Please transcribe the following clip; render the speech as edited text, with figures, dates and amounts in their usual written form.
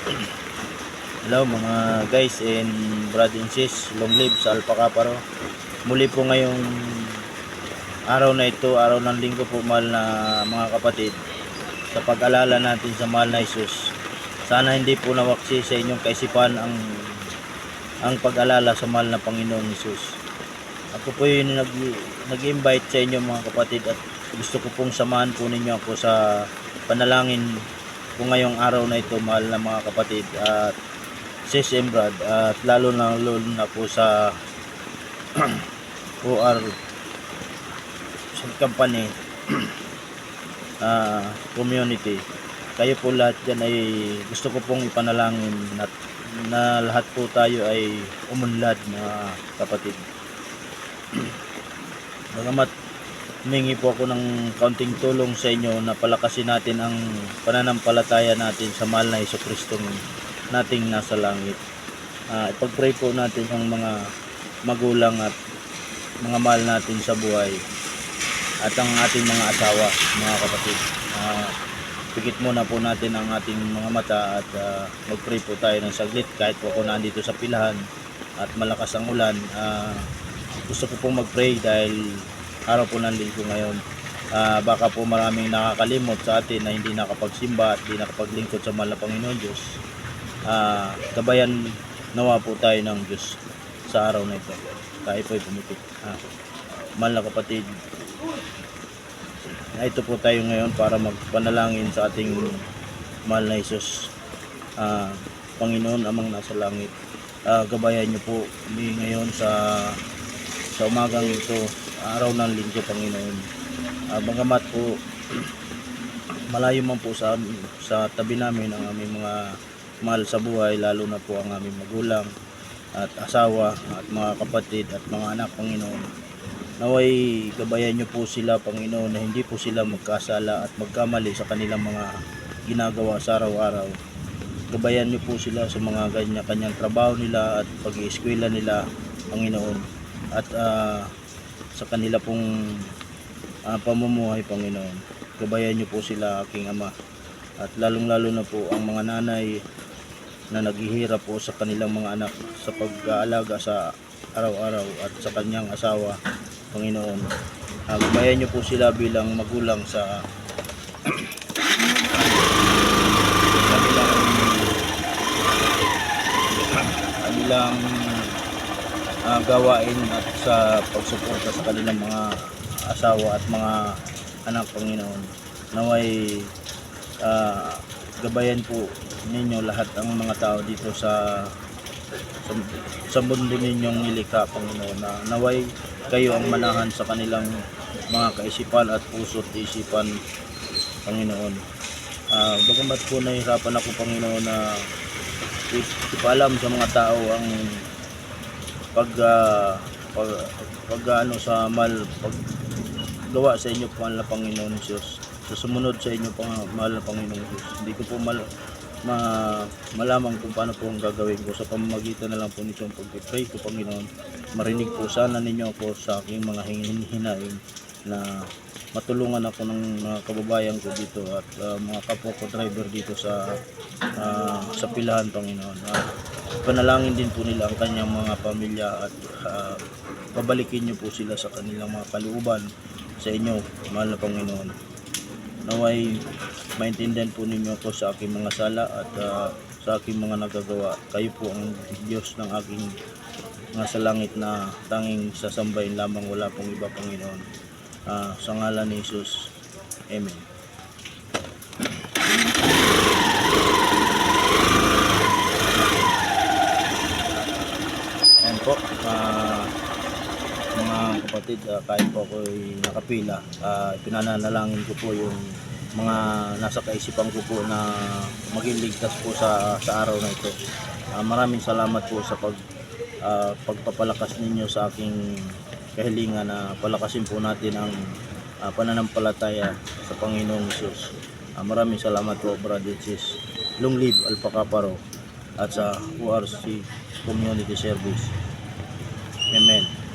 Hello mga guys and brad and sis, long live sa Alpaca Paro. Muli po ngayong araw na ito, araw ng linggo po mahal na mga kapatid, sa pag-alala natin sa mahal na Jesus. Sana hindi po nawaksi sa inyong kaisipan ang pag-alala sa mahal na Panginoong Jesus. Ako po yung nag-invite sa inyo mga kapatid at gusto ko pong samahan po ninyo ako sa panalangin po ngayong araw na ito mahal na mga kapatid at sis and brad, at lalo na po sa OR company community. Kayo po lahat dyan ay gusto ko pong ipanalangin na lahat po tayo ay umunlad mga kapatid. Bagamat humingi po ako ng kaunting tulong sa inyo na palakasin natin ang pananampalataya natin sa mahal na Jesucristo nating nasa langit. Ipag-pray po natin ang mga magulang at mga mahal natin sa buhay at ang ating mga asawa mga kapatid. Pikit muna po natin ang ating mga mata at mag-pray po tayo ng saglit kahit po ako nandito sa pilahan at malakas ang ulan. Gusto ko pong mag-pray dahil araw po ng linggo ngayon. Baka po maraming nakakalimot sa atin na hindi nakapagsimba at hindi nakapaglingkod sa mahal na Panginoon Diyos. Gabayan nawa po tayo ng Diyos sa araw na ito. Tayo po ay pumipit. Mahal na kapatid, ito po tayo ngayon para magpanalangin sa ating mahal na Jesus. Panginoon amang nasa langit, gabayan niyo po ngayon sa umagang ito, araw ng linggo Panginoon. Bagamat po malayo man po sa tabi namin ang aming mga mahal sa buhay, lalo na po ang aming magulang at asawa at mga kapatid at mga anak Panginoon. Naway gabayan niyo po sila Panginoon na hindi po sila magkasala at magkamali sa kanilang mga ginagawa sa araw-araw. Gabayan niyo po sila sa mga kanya-kanyang trabaho nila at pag-ieskwela nila Panginoon, at sa kanila pong pamumuhay Panginoon. Gabayan niyo po sila aking Ama, at lalong-lalo na po ang mga nanay na naghihirap po sa kanilang mga anak sa pag-aalaga sa araw-araw at sa kanyang asawa Panginoon. Gabayan niyo po sila bilang magulang sa kanilang gawain at sa pagsuporta sa kanilang mga asawa at mga anak Panginoon. Naway gabayan po ninyo lahat ang mga tao dito sa mundo ninyong nilikha Panginoon, na naway kayo ang manahan sa kanilang mga kaisipan at puso at isipan Panginoon. Bagamat po nahihirapan ako Panginoon na ipaalam sa mga tao ang paggawa sa inyo mahal na Panginoon Diyos, sa sumunod sa inyo mahal na Panginoon Diyos. Hindi ko po malaman kung paano po ang gagawin ko. Sa pamamagitan na lang po nito ang pag-pray ko Panginoon, marinig po sana ninyo ako sa aking mga hinaing na matulungan ako ng mga kababayan ko dito at mga kapwa ko driver dito sa pilahan Panginoon. Panalangin din po nila ang kanyang mga pamilya at pabalikin niyo po sila sa kanilang mga kalooban sa inyo mahal na Panginoon. Naway maintindihan po ninyo ako sa aking mga sala at sa aking mga nagagawa. Kayo po ang Diyos ng aking sa langit na tanging sasambahin lamang, wala pong iba Panginoon. Sa ngalan ni Jesus, Amen. Ayan po mga kapatid, kahit po ako'y nakapila, pinananalangin ko po yung mga nasa kaisipan ko po na maging ligtas po sa araw na ito. Maraming salamat po sa pagpapalakas ninyo sa aking kahilingan na palakasin po natin ang pananampalataya sa Panginoong Jesus. Maraming salamat po brother and sis. Long live Alpaca Paro at sa ORC Community Service. Amen.